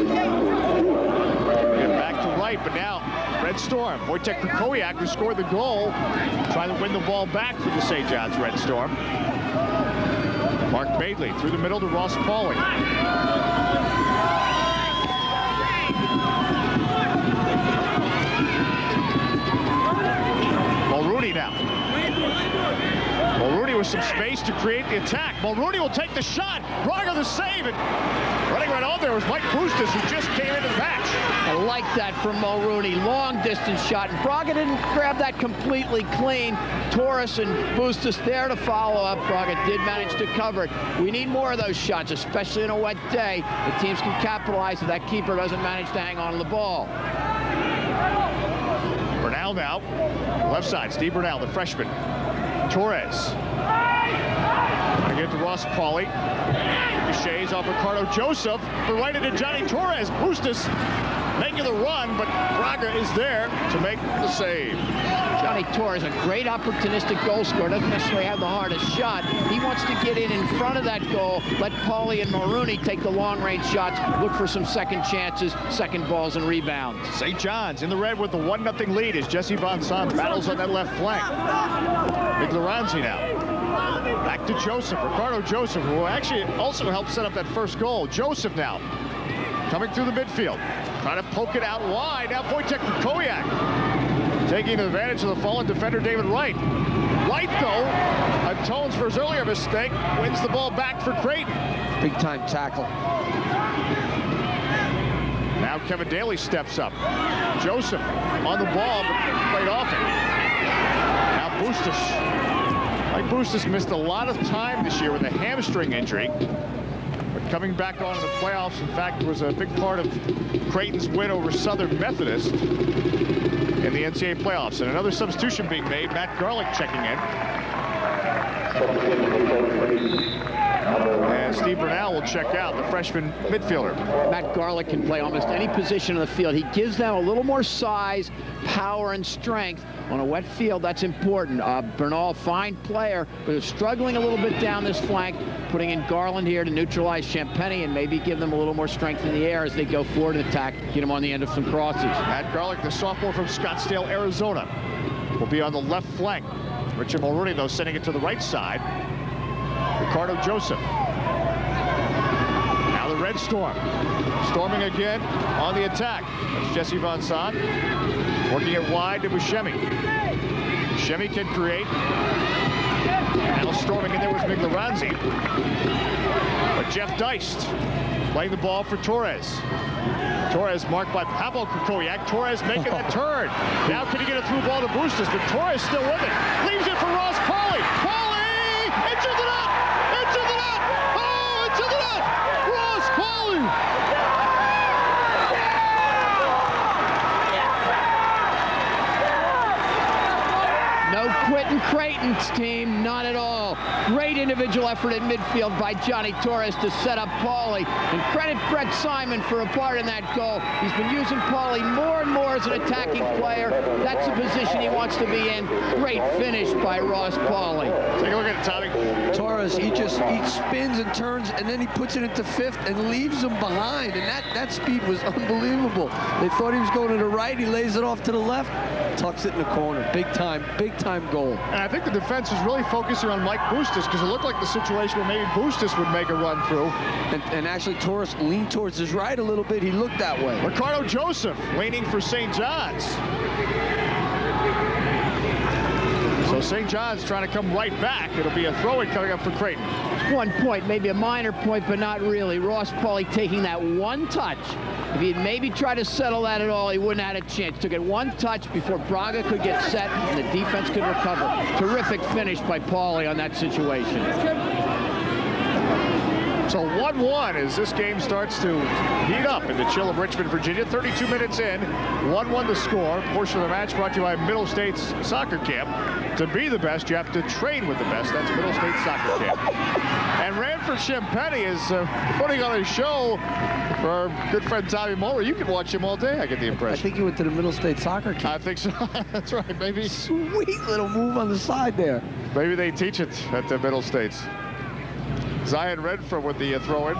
Get back to right, but now Red Storm. Wojtek Krakowiak, who scored the goal, trying to win the ball back for the St. John's Red Storm. Mark Madeley through the middle to Ross Pauly. Mulrooney now. Mulrooney with some space to create the attack. Mulrooney will take the shot. Braga the save. And running right on there was Mike Bustos, who just came into the match. I like that from Mulrooney. Long distance shot. And Braga didn't grab that completely clean. Torres and Bustos there to follow up. Braga did manage to cover it. We need more of those shots, especially in a wet day. The teams can capitalize if that keeper doesn't manage to hang on to the ball. Bernal now. Left side, Steve Bernal, the freshman. Torres. Trying to get to Ross Pauly. Ricochets off Ricardo Joseph. The right into Johnny Torres. Bustos making the run, but Braga is there to make the save. Johnny Torres, a great opportunistic goal scorer, doesn't necessarily have the hardest shot. He wants to get in front of that goal, let Pauly and Mulrooney take the long-range shots, look for some second chances, second balls, and rebounds. St. John's in the red with the 1-0 lead as Jesse Von Son battles on that left flank. Migloranzi now. Back to Joseph, Ricardo Joseph, who actually also helped set up that first goal. Joseph now coming through the midfield, trying to poke it out wide. Now Wojtek Krakowiak taking advantage of the fallen defender David Wright. Wright, though, atones for his earlier mistake, wins the ball back for Crieghton. Big-time tackle. Now Kevin Daly steps up. Joseph on the ball, but played off it. Now Bustos. Mike Bustos missed a lot of time this year with a hamstring injury. But coming back on in the playoffs, in fact, was a big part of Creighton's win over Southern Methodist in the NCAA playoffs. And another substitution being made. Matt Garlick checking in. And Steve Bernal will check out, the freshman midfielder. Matt Garlick can play almost any position in the field. He gives them a little more size, power, and strength. On a wet field, that's important. Bernal, fine player, but is struggling a little bit down this flank, putting in Garland here to neutralize Champagny and maybe give them a little more strength in the air as they go forward and attack, get them on the end of some crosses. Matt Garlick, the sophomore from Scottsdale, Arizona, will be on the left flank. Richard Mulrooney, though, sending it to the right side. Ricardo Joseph. Now the Red Storm. Storming again on the attack. That's Jesse Von Son. Working it wide to Buscemi. Buscemi can create. Now storming in there was Migloranzi. But Jeff Deist playing the ball for Torres. Torres marked by Pavel Krakowiak. Torres making that turn. Now can he get a through ball to Bustos, but Torres still with it. Leaves it for Ross Pauly. Pauly! Into the net! Into the net! Oh, into the net! Ross Pauly! No quitting Creighton's team, not at all. Great individual effort in midfield by Johnny Torres to set up Pauly. And credit Brett Simon for a part in that goal. He's been using Pauly more and more as an attacking player. That's the position he wants to be in. Great finish by Ross Pauly. Take a look at it, Tommy. Torres, he spins and turns, and then he puts it into fifth and leaves them behind. And that speed was unbelievable. They thought he was going to the right. He lays it off to the left, tucks it in the corner. Big time goal. And I think the defense is really focusing on Mike Bustos because it looked like the situation where maybe Bustos would make a run through. And actually Torres leaned towards his right a little bit. He looked that way. Ricardo Joseph leaning for St. John's. So St. John's trying to come right back. It'll be a throw-in coming up for Crieghton. 1 point, maybe a minor point, but not really. Ross Pauly taking that one touch. If he'd maybe tried to settle that at all, he wouldn't have had a chance. Took it one touch before Braga could get set and the defense could recover. Terrific finish by Pauly on that situation. So 1-1 as this game starts to heat up in the chill of Richmond, Virginia. 32 minutes in, 1-1 the score. Portion of the match brought to you by Middle States Soccer Camp. To be the best, you have to train with the best. That's Middle States Soccer Camp. And Ranford Champagny is putting on a show for our good friend Tommy Moeller. You can watch him all day, I get the impression. I think he went to the Middle State Soccer Camp. I think so. That's right, maybe. Sweet little move on the side there. Maybe they teach it at the Middle States. Zion Redford with the throw-in.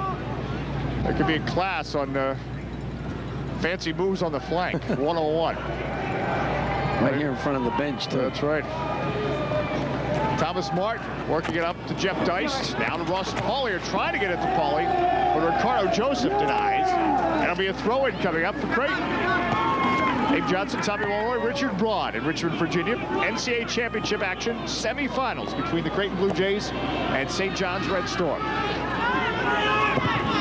There could be a class on fancy moves on the flank. 101. Right here in front of the bench, too. That's right. Thomas Martin working it up to Jeff Deist. Now to Ross Pauly, trying to get it to Pauly, but Ricardo Joseph denies. And it'll be a throw-in coming up for Crieghton. Dave Johnson, Tommy Mulroy, Richard Broad in Richmond, Virginia. NCAA championship action, semifinals between the Crieghton Blue Jays and St. John's Red Storm.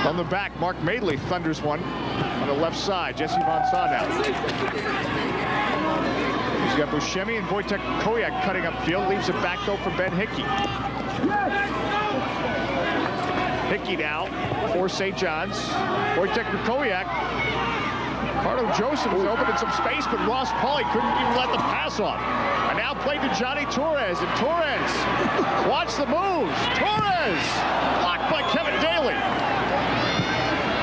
From the back, Mark Madeley thunders one on the left side. Jesse Von Saw now. He's got Buscemi and Wojtek Koyak cutting upfield. Leaves it back though for Ben Hickey. Hickey now for St. John's. Wojtek Koyak. Ricardo Joseph was open in some space, but Ross Pauly couldn't even let the pass off. And now played to Johnny Torres, and Torres, watch the moves. Torres, blocked by Kevin Daly.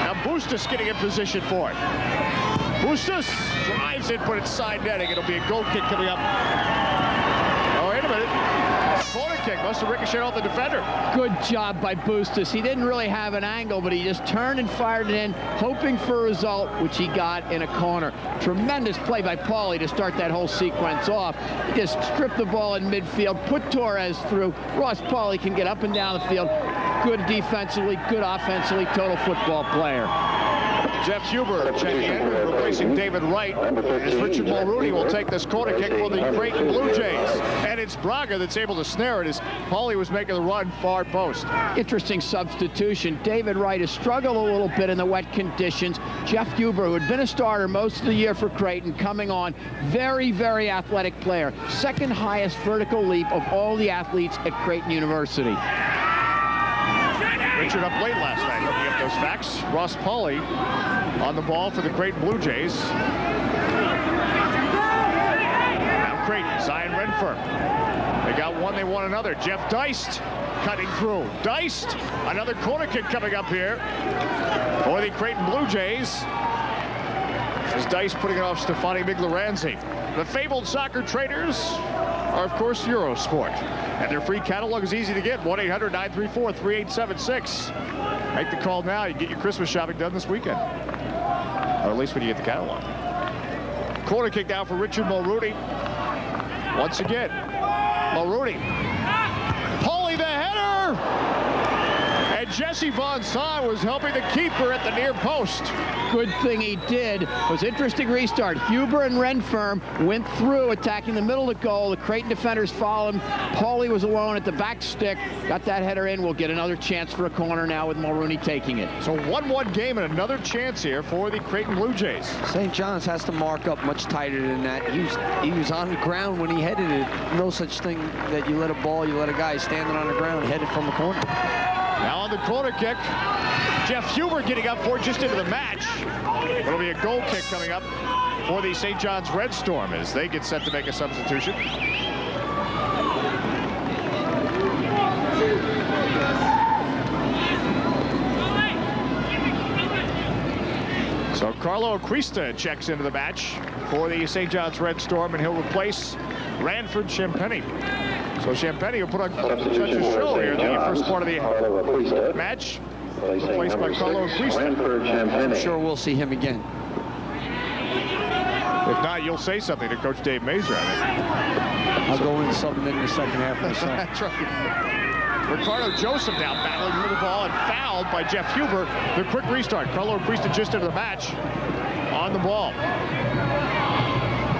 Now Bustos getting in position for it. Bustos drives it, but it's side netting. It'll be a goal kick coming up. Oh, wait a minute. Corner kick must have ricocheted off the defender. Good job by Bustos. He didn't really have an angle, but he just turned and fired it in, hoping for a result, which he got in a corner. Tremendous play by Pauly to start that whole sequence off. He just stripped the ball in midfield, put Torres through. Ross Pauly can get up and down the field. Good defensively, good offensively, total football player. Jeff Huber checking in, replacing David Wright, as Richard Mulrooney will take this corner kick for the Crieghton Blue Jays. And it's Braga that's able to snare it as Pauly was making the run far post. Interesting substitution. David Wright has struggled a little bit in the wet conditions. Jeff Huber, who had been a starter most of the year for Crieghton, coming on. Very, very athletic player. Second highest vertical leap of all the athletes at Crieghton University. Richard up late last night looking up those facts. Ross Pauly on the ball for the Crieghton Blue Jays. Now Crieghton, Zion Renfern. They got one, they want another. Jeff Deist cutting through. Deist, another corner kick coming up here for the Crieghton Blue Jays. As Deist putting it off Stefani Migloranzi. The fabled soccer traders are, of course, Eurosport. And their free catalog is easy to get. 1-800-934-3876. Make the call now. You can get your Christmas shopping done this weekend. Or at least when you get the catalog. Corner kick now for Richard Mulrooney. Once again, Mulrooney. Pauly the header! And Jesse Von Saw was helping the keeper at the near post. Good thing he did. It was an interesting restart. Huber and Renfern went through, attacking the middle of the goal. The Crieghton defenders followed him. Pauly was alone at the back stick. Got that header in. We'll get another chance for a corner now with Mulrooney taking it. So 1-1 game and another chance here for the Crieghton Blue Jays. St. John's has to mark up much tighter than that. He was on the ground when he headed it. No such thing that you let a guy standing on the ground headed from the corner. Now on the corner kick, Jeff Huber getting up for it just into the match. It'll be a goal kick coming up for the St. John's Red Storm as they get set to make a substitution. So Carlo Acquista checks into the match for the St. John's Red Storm, and he'll replace Ranford Champagny. So Champagny will put on such a show here in the first part of the match. Replaced by Carlo Acquista. I'm sure we'll see him again. If not, you'll say something to Coach Dave Mazur, I think. I'll go in something in the second half myself. That's right. Ricardo Joseph now battling for the ball and fouled by Jeff Huber. The quick restart. Carlo Acquista just into the match on the ball.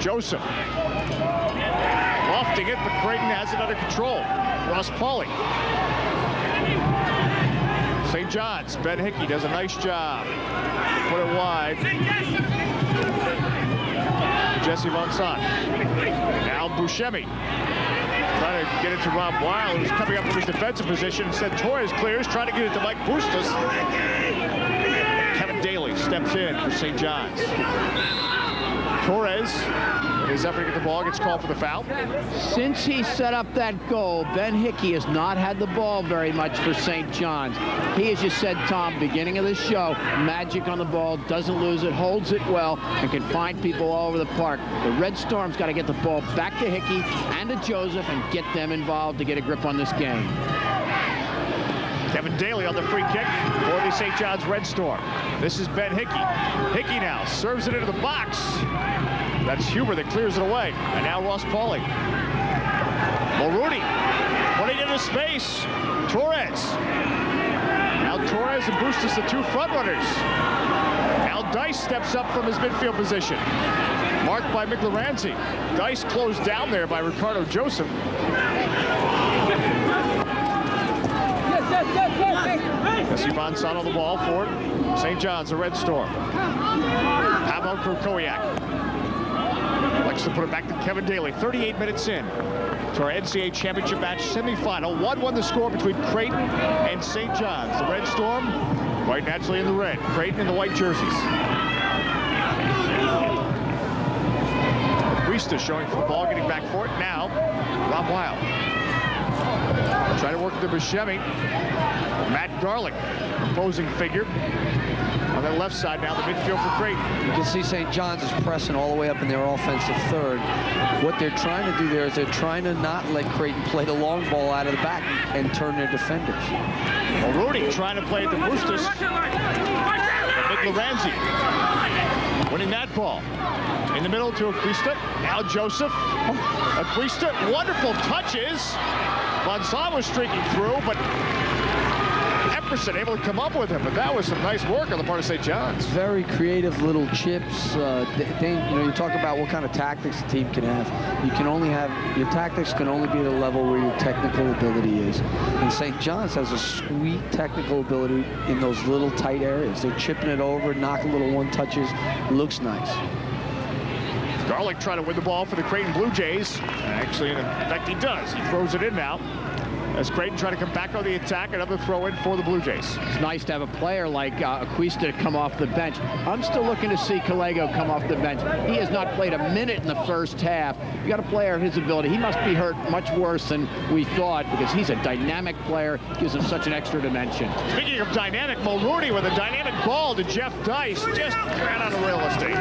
Joseph. Lofting it, but Crieghton has it under control. Ross Pauly. St. John's, Ben Hickey does a nice job. Put it wide. Jesse Von Saw. Now Buscemi. Trying to get it to Rob Weil, who's coming up from his defensive position. Instead, Torres clears, trying to get it to Mike Bustos. Kevin Daly steps in for St. John's. Torres, in his effort to get the ball, gets called for the foul. Since he set up that goal, Ben Hickey has not had the ball very much for St. John's. He, as you said, Tom, beginning of the show, magic on the ball, doesn't lose it, holds it well, and can find people all over the park. The Red Storm's got to get the ball back to Hickey and to Joseph and get them involved to get a grip on this game. Kevin Daly on the free kick for the St. John's Red Storm. This is Ben Hickey. Hickey now serves it into the box. That's Huber that clears it away. And now Ross Pauly. Mulrooney putting it into space. Torres. Now Torres and Bustos, the two front runners. Now Dice steps up from his midfield position. Marked by Migloranzi. Dice closed down there by Ricardo Joseph. Jesse Von Son on the ball for St. John's, the Red Storm. Pavel Krakowiak likes to put it back to Kevin Daly. 38 minutes in to our NCAA championship match semifinal. 1-1 the score between Crieghton and St. John's. The Red Storm quite naturally in the red. Crieghton in the white jerseys. Cuesta showing for the ball, getting back for it. Now, Rob Weil. Trying to work to Buscemi. Matt Garlick, opposing figure. On the left side now, the midfield for Crieghton. You can see St. John's is pressing all the way up in their offensive third. What they're trying to do there is they're trying to not let Crieghton play the long ball out of the back and turn their defenders. Mulrooney trying to play at the Bustos. Migloranzi winning that ball. In the middle to Cuesta. Now Joseph. Cuesta, wonderful touches. Von Son was streaking through, but Epperson able to come up with him. But that was some nice work on the part of St. John's. Very creative little chips. You talk about what kind of tactics a team can have. You can only have, your tactics can only be at a level where your technical ability is. And St. John's has a sweet technical ability in those little tight areas. They're chipping it over, knocking little one touches. Looks nice. Garlick trying to win the ball for the Crieghton Blue Jays. Actually, in fact, he does. He throws it in now. As Crieghton trying to come back on the attack, another throw in for the Blue Jays. It's nice to have a player like Cuesta come off the bench. I'm still looking to see Kallego come off the bench. He has not played a minute in the first half. You got a player of his ability. He must be hurt much worse than we thought because he's a dynamic player. Gives him such an extra dimension. Speaking of dynamic, Mulrooney with a dynamic ball to Jeff Dice. Just ran out of real estate.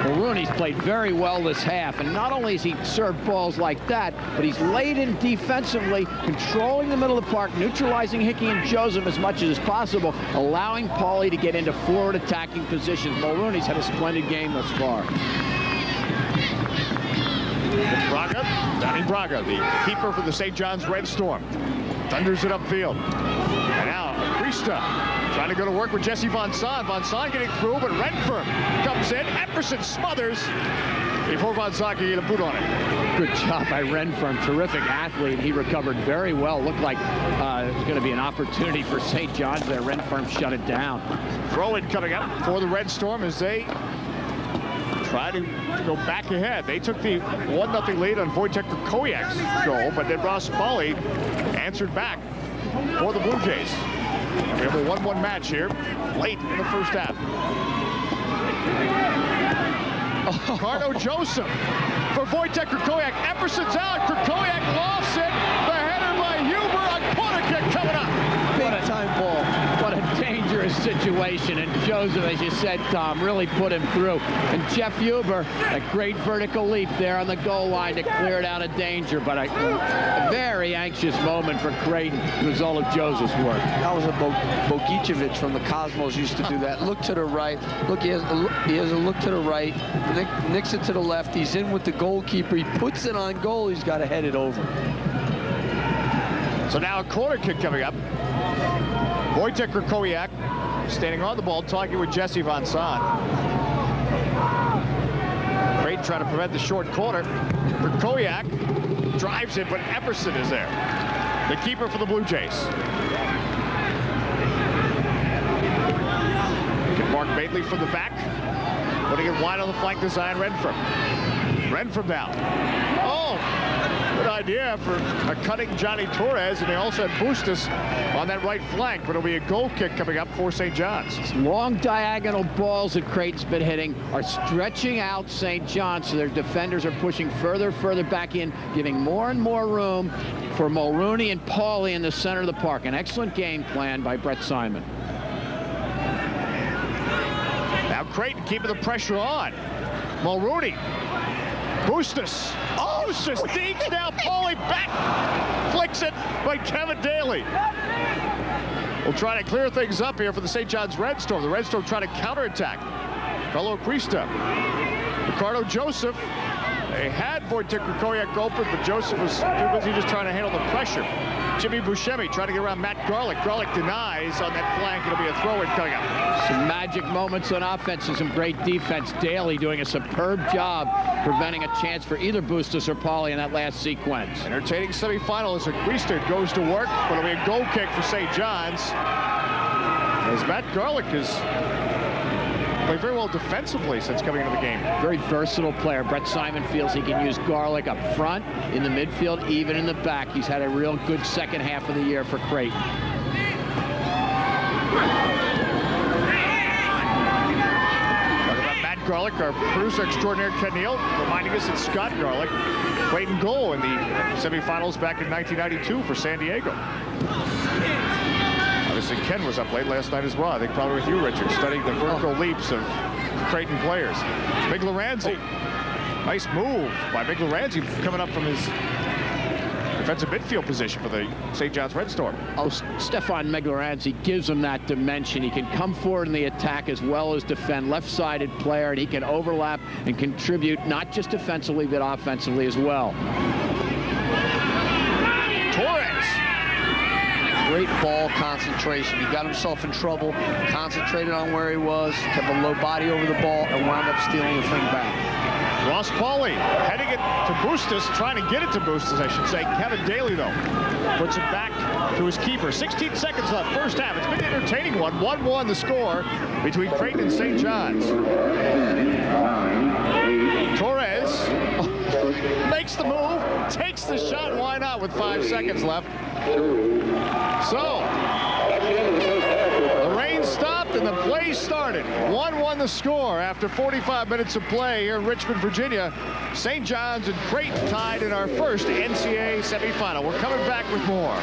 Mulrooney's played very well this half, and not only has he served balls like that, but he's laid in defensively, controlling the middle of the park, neutralizing Hickey and Joseph as much as possible, allowing Pauly to get into forward attacking positions. Mulrooney's had a splendid game thus far. Braga, Donnie Braga, the keeper for the St. John's Red Storm. Thunders it upfield. And now Cuesta trying to go to work with Jesse Von Son. Von Son getting through, but Renfern comes in. Epperson smothers before Von Son can get a boot on it. Good job by Renfern, terrific athlete. He recovered very well. Looked like it was going to be an opportunity for St. John's there. Renfern shut it down. Throw-in coming up for the Red Storm as they try to go back ahead. They took the 1-0 lead on Wojtek Krakowiak's goal, but then Ross Pauly answered back for the Blue Jays. We have a 1-1 match here late in the first half. Ricardo Joseph for Wojtek Krakowiak. Epperson's out. Krakowiak lofts it. The header by Huber. A corner kick coming up. Big time ball. What a dangerous situation. And Joseph, as you said, Tom, really put him through. And Jeff Huber, a great vertical leap there on the goal line to clear it out of danger. But a very anxious moment for Crieghton, the result of Joseph's work. That was a Bogicevic from the Cosmos used to do that. Look to the right. Look, he has a look to the right. Nicks it to the left. He's in with the goalkeeper. He puts it on goal. He's got to head it over. So now a corner kick coming up. Wojtek Krakowiak standing on the ball, talking with Jesse Von Son. Crieghton trying to prevent the short corner. Krakowiak drives it, but Epperson is there. The keeper for the Blue Jays. Mark Bailey from the back. Putting it wide on the flank to Zion Renfern. Renfern down. Oh, good idea for a cutting Johnny Torres, and they also had Bustos on that right flank, but it'll be a goal kick coming up for St. John's. Long diagonal balls that Creighton's been hitting are stretching out St. John's, so their defenders are pushing further back in, giving more and more room for Mulrooney and Pauly in the center of the park. An excellent game plan by Brett Simon. Now Crieghton keeping the pressure on. Mulrooney. Bustos. Oh, Bustos digs now. Pauly back. Flicks it by Kevin Daly. will try to clear things up here for the St. John's Red Storm. The Red Storm trying to counterattack. Carlo Crieghton. Ricardo Joseph. They had Wojtek Krikowiak open, but Joseph was too busy just trying to handle the pressure. Jimmy Buscemi trying to get around Matt Garlick. Garlick denies on that flank. It'll be a throw-in coming up. Some magic moments on offense and some great defense. Daly doing a superb job preventing a chance for either Bustos or Pauly in that last sequence. Entertaining semifinal as Crieghton goes to work, but it'll be a goal kick for St. John's. As Matt Garlick has played very well defensively since coming into the game. Very versatile player. Brett Simon feels he can use Garlick up front, in the midfield, even in the back. He's had a real good second half of the year for Crieghton. Talking about Matt Garlick, our producer extraordinaire Ken Neal, reminding us that Scott Garlick played in goal in the semifinals back in 1992 for San Diego. Obviously, Ken was up late last night as well. I think probably with you, Richard, studying the vertical leaps of Crieghton players. Migloranzi. Nice move by Migloranzi coming up from his defensive midfield position for the St. John's Red Storm. Oh, Stefan Migloranzi gives him that dimension. He can come forward in the attack as well as defend. Left-sided player, and he can overlap and contribute not just defensively but offensively as well. Torres. Great ball concentration. He got himself in trouble, concentrated on where he was, kept a low body over the ball, and wound up stealing the thing back. Ross Pauly heading it to Bustos, trying to get it to Bustos, I should say. Kevin Daly, though, puts it back to his keeper. 16 seconds left, first half. It's been an entertaining one. 1-1 the score between Crieghton and St. John's. Torres makes the move, takes the shot. Why not with 5 seconds left? So, the rain stopped and the play started. 1-1 the score after 45 minutes of play here in Richmond, Virginia. St. John's and Crieghton tied in our first NCAA semifinal. We're coming back with more.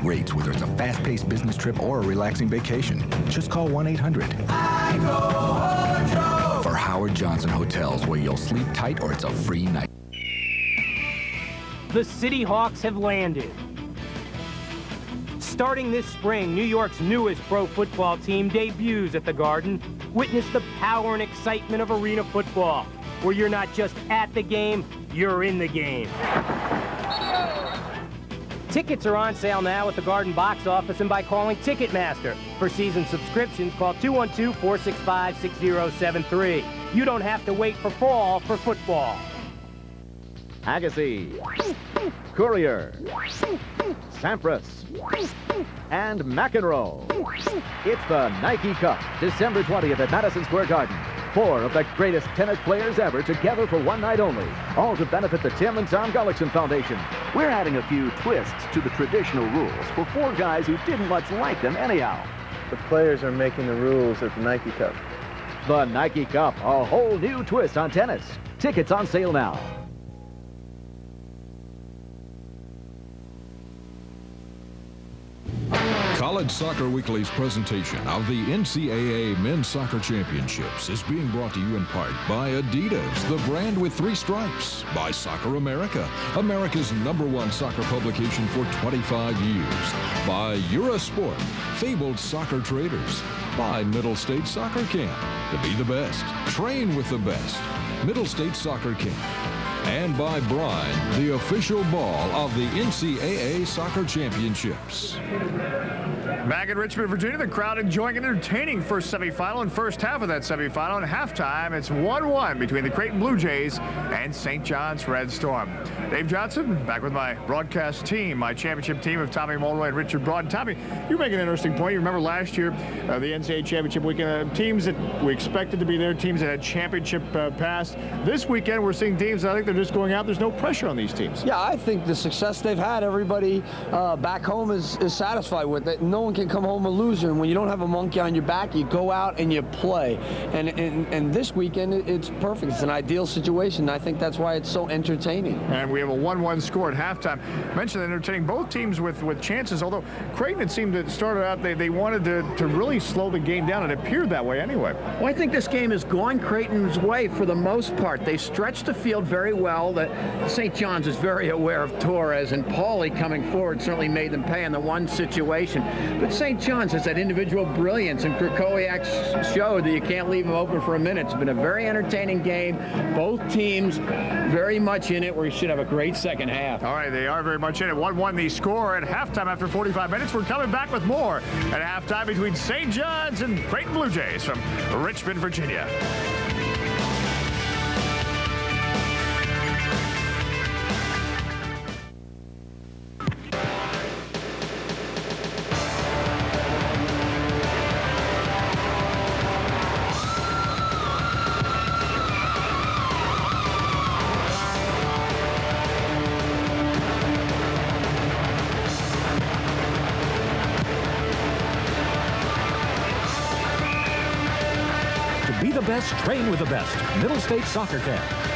Rates, whether it's a fast-paced business trip or a relaxing vacation. Just call 1-800 for Howard Johnson Hotels, where you'll sleep tight or it's a free night. The City Hawks have landed. Starting this spring, New York's newest pro football team debuts at the Garden. Witness the power and excitement of arena football, where you're not just at the game, you're in the game. Tickets are on sale now at the Garden box office and by calling Ticketmaster. For season subscriptions, call 212-465-6073. You don't have to wait for fall for football. Agassi, Courier, Sampras, and McEnroe. It's the Nike Cup, December 20th at Madison Square Garden. 4 of the greatest tennis players ever together for one night only, all to benefit the Tim and Tom Gullickson Foundation. We're adding a few twists to the traditional rules for 4 guys who didn't much like them anyhow. The players are making the rules at the Nike Cup. The Nike Cup, a whole new twist on tennis. Tickets on sale now. College Soccer Weekly's presentation of the NCAA Men's Soccer Championships is being brought to you in part by Adidas, the brand with 3 stripes, by Soccer America, America's #1 soccer publication for 25 years, by Eurosport, fabled soccer traders, by Middle State Soccer Camp, to be the best, train with the best, Middle State Soccer Camp, and by Brine, the official ball of the NCAA Soccer Championships. Back in Richmond, Virginia, the crowd enjoying an entertaining first semifinal and first half of that semifinal. And halftime, it's 1-1 between the Crieghton Blue Jays and St. John's Red Storm. Dave Johnson, back with my broadcast team, my championship team of Tommy Mulroy and Richard Broad. Tommy, you make an interesting point. You remember last year, the NCAA championship weekend, teams that we expected to be there, teams that had championship past. This weekend, we're seeing teams that I think they're just going out. There's no pressure on these teams. Yeah, I think the success they've had, everybody back home is satisfied with it. No one can come home a loser, and when you don't have a monkey on your back, you go out and you play. And this weekend, it's perfect. It's an ideal situation. I think that's why it's so entertaining. And we have a 1-1 score at halftime. Mentioned entertaining, both teams with chances, although Crieghton, it seemed to start out, they wanted to really slow the game down. It appeared that way anyway. Well, I think this game is going Creighton's way for the most part. They stretched the field very well. St. John's is very aware of Torres, and Pauly coming forward certainly made them pay in the one situation. But St. John's has that individual brilliance, and Krakowiak showed that you can't leave him open for a minute. It's been a very entertaining game. Both teams very much in it. We should have a great second half. All right, they are very much in it. 1-1 the score at halftime after 45 minutes. We're coming back with more at halftime between St. John's and Crieghton Blue Jays from Richmond, Virginia. Be the best, train with the best. Middle State Soccer Camp.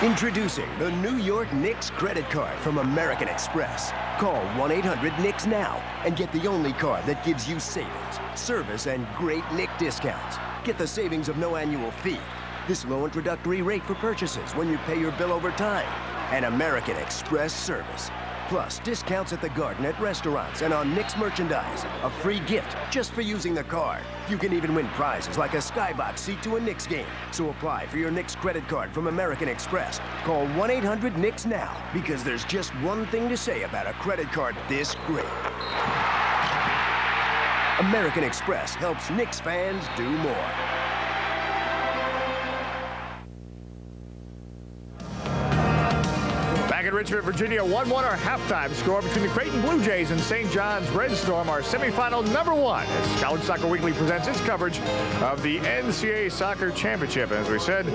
Introducing the New York Knicks credit card from American Express. Call 1-800-KNICKS now and get the only card that gives you savings, service, and great Knick discounts. Get the savings of no annual fee, this low introductory rate for purchases when you pay your bill over time, and American Express service. Plus, discounts at the Garden at restaurants and on Knicks merchandise. A free gift just for using the card. You can even win prizes like a skybox seat to a Knicks game. So apply for your Knicks credit card from American Express. Call 1-800-KNICKS now, because there's just one thing to say about a credit card this great. American Express helps Knicks fans do more. Back in Richmond, Virginia, 1-1 our halftime score between the Crieghton Blue Jays and St. John's Red Storm, our semifinal #1. As College Soccer Weekly presents its coverage of the NCAA Soccer Championship. As we said,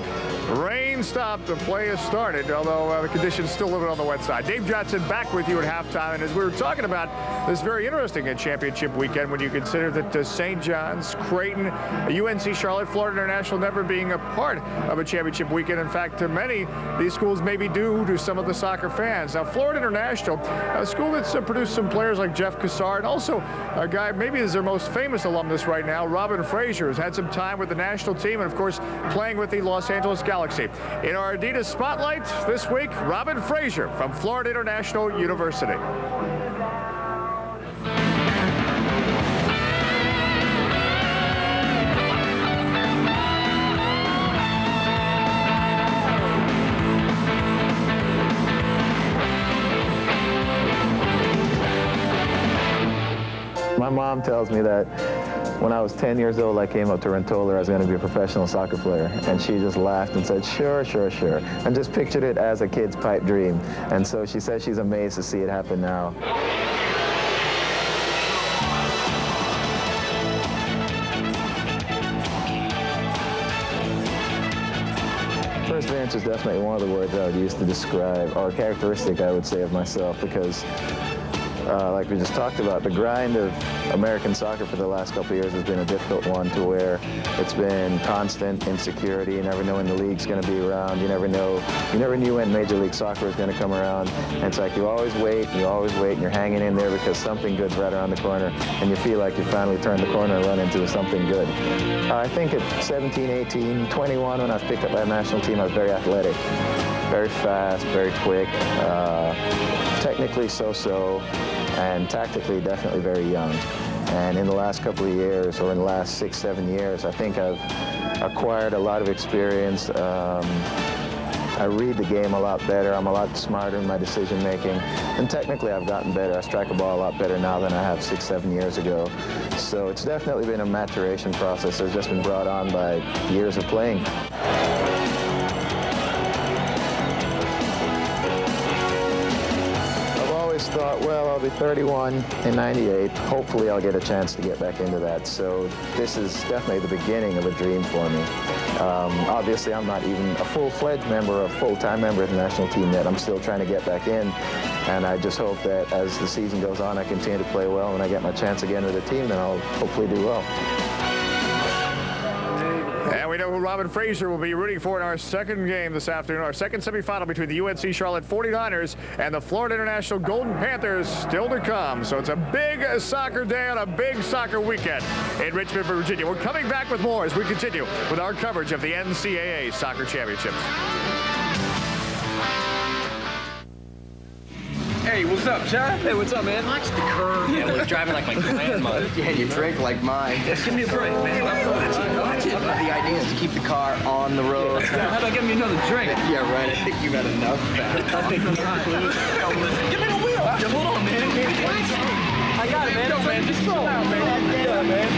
rain stopped, the play has started, although the conditions still a little bit on the wet side. Dave Johnson back with you at halftime, and as we were talking about this very interesting championship weekend, when you consider that St. John's, Crieghton, UNC Charlotte, Florida International never being a part of a championship weekend. In fact, to many, these schools may be due to some of the soccer fans. Now, Florida International, a school that's produced some players like Jeff Cassar, and also a guy, maybe is their most famous alumnus right now, Robin Frazier, has had some time with the national team and, of course, playing with the Los Angeles Galaxy. In our Adidas Spotlight this week, Robin Frazier from Florida International University. My mom tells me that when I was 10 years old, I came up to her and told her I was going to be a professional soccer player. And she just laughed and said, sure, sure, sure. And just pictured it as a kid's pipe dream. And so she says she's amazed to see it happen now. First experience is definitely one of the words I would use to describe, or characteristic I would say of myself, because like we just talked about, the grind of American soccer for the last couple of years has been a difficult one, to where it's been constant insecurity. You never know when the league's going to be around. You never knew when Major League Soccer was going to come around. And it's like you always wait, and you're hanging in there because something good's right around the corner, and you feel like you finally turned the corner and run into something good. I think at 17, 18, 21, when I was picked up by a national team, I was very athletic, very fast, very quick, technically so-so, and tactically definitely very young. And in the last couple of years, or in the last 6, 7 years, I think I've acquired a lot of experience. I read the game a lot better. I'm a lot smarter in my decision making. And technically I've gotten better. I strike a ball a lot better now than I have 6, 7 years ago. So it's definitely been a maturation process that's just been brought on by years of playing. Thought, well, I'll be 31 in '98. Hopefully I'll get a chance to get back into that. So this is definitely the beginning of a dream for me. Obviously, I'm not even a full-fledged member, a full-time member of the national team yet. I'm still trying to get back in. And I just hope that as the season goes on, I continue to play well. When I get my chance again with the team, then I'll hopefully do well. And we know who Robin Fraser will be rooting for in our second game this afternoon, our second semifinal between the UNC Charlotte 49ers and the Florida International Golden Panthers, still to come. So it's a big soccer day on a big soccer weekend in Richmond, Virginia. We're coming back with more as we continue with our coverage of the NCAA Soccer Championships. Hey, what's up, John? Hey, what's up, man? Watch the curve. Yeah, we're driving like my grandma. Yeah, you drink like mine. Just give me a break, man. Watch it. The idea is to keep the car on the road. How about give me another drink? Yeah, right. I think you got enough. I think I'm not. Give me the wheel. Hold on, man. I got it, man. No, man. Just chill out, man. Yeah, man.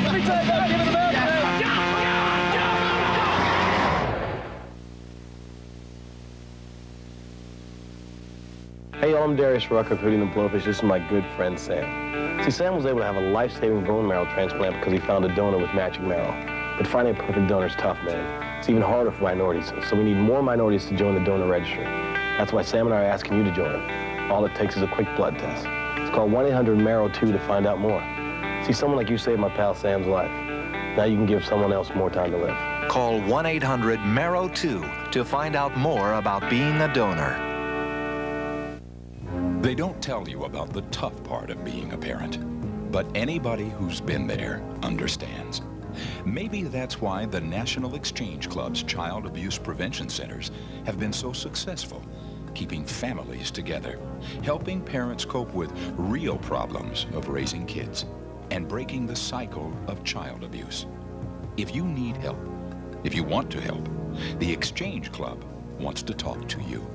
Let me tell you about giving the back, man. Hey, I'm Darius Rucker, including the Blowfish. This is my good friend, Sam. See, Sam was able to have a life-saving bone marrow transplant because he found a donor with matching marrow. But finding a perfect donor is tough, man. It's even harder for minorities, so we need more minorities to join the donor registry. That's why Sam and I are asking you to join. All it takes is a quick blood test. It's called 1-800-MARROW2 to find out more. See, someone like you saved my pal Sam's life. Now you can give someone else more time to live. Call 1-800-MARROW2 to find out more about being a donor. They don't tell you about the tough part of being a parent, but anybody who's been there understands. Maybe that's why the National Exchange Club's Child Abuse Prevention Centers have been so successful, keeping families together, helping parents cope with real problems of raising kids, and breaking the cycle of child abuse. If you need help, if you want to help, the Exchange Club wants to talk to you.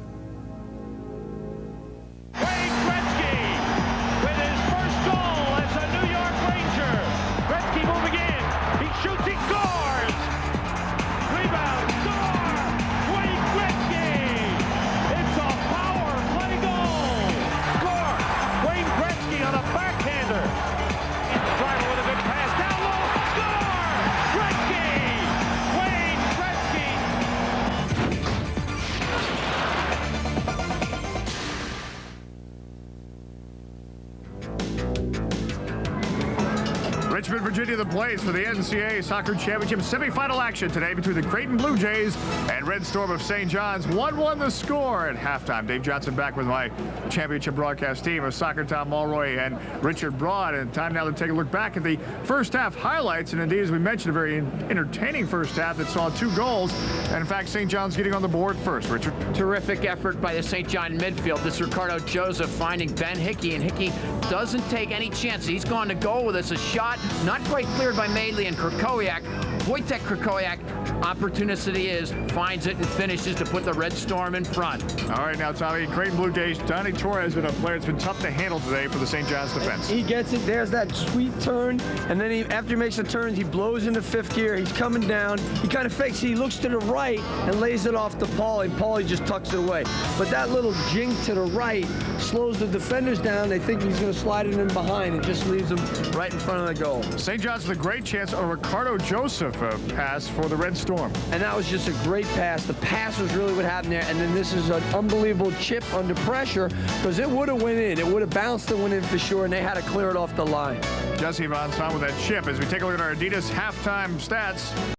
Richmond, Virginia, the place for the NCAA Soccer Championship semifinal action today between the Crieghton Blue Jays and Red Storm of St. John's. 1-1 the score at halftime. Dave Johnson back with my championship broadcast team of Soccer Tom Mulroy and Richard Broad. And time now to take a look back at the first half highlights. And indeed, as we mentioned, a very entertaining first half that saw 2 goals. And in fact, St. John's getting on the board first. Richard. Terrific effort by the St. John midfield. This Ricardo Joseph finding Ben Hickey, and Hickey doesn't take any chances. He's gone to goal with us. A shot not quite cleared by Madeley and Krakowiak. Wojtek Krakowiak, opportunity is, finds it and finishes to put the Red Storm in front. All right, now, Tommy, Crieghton Blue Jays, Donnie Torres has been a player that's been tough to handle today for the St. John's defense. He gets it. There's that sweet turn, and then after he makes the turns, he blows into 5th gear. He's coming down. He kind of fakes it. He looks to the right and lays it off to Paulie, and Paulie just tucks it away. But that little jink to the right slows the defenders down. They think he's going to slide it in behind. It just leaves them right in front of the goal. goal. St. John's with a great chance. A Ricardo Joseph pass for the Red Storm. And that was just a great pass. The pass was really what happened there. And then this is an unbelievable chip under pressure because it would have went in. It would have bounced and went in for sure, and they had to clear it off the line. Jesse Von Son with that chip. As we take a look at our Adidas halftime stats,